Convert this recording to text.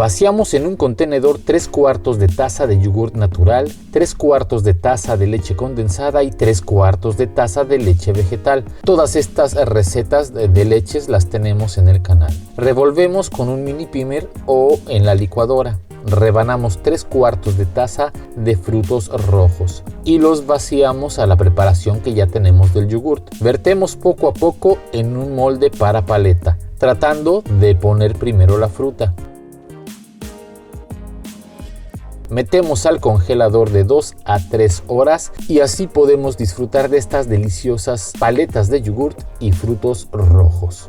Vaciamos en un contenedor 3/4 de taza de yogur natural, 3/4 de taza de leche condensada y 3/4 de taza de leche vegetal. Todas estas recetas de leches las tenemos en el canal. Revolvemos con un mini pimer o en la licuadora. Rebanamos 3/4 de taza de frutos rojos y los vaciamos a la preparación que ya tenemos del yogurt. Vertemos poco a poco en un molde para paleta, tratando de poner primero la fruta. Metemos al congelador de 2 a 3 horas y así podemos disfrutar de estas deliciosas paletas de yogurt y frutos rojos.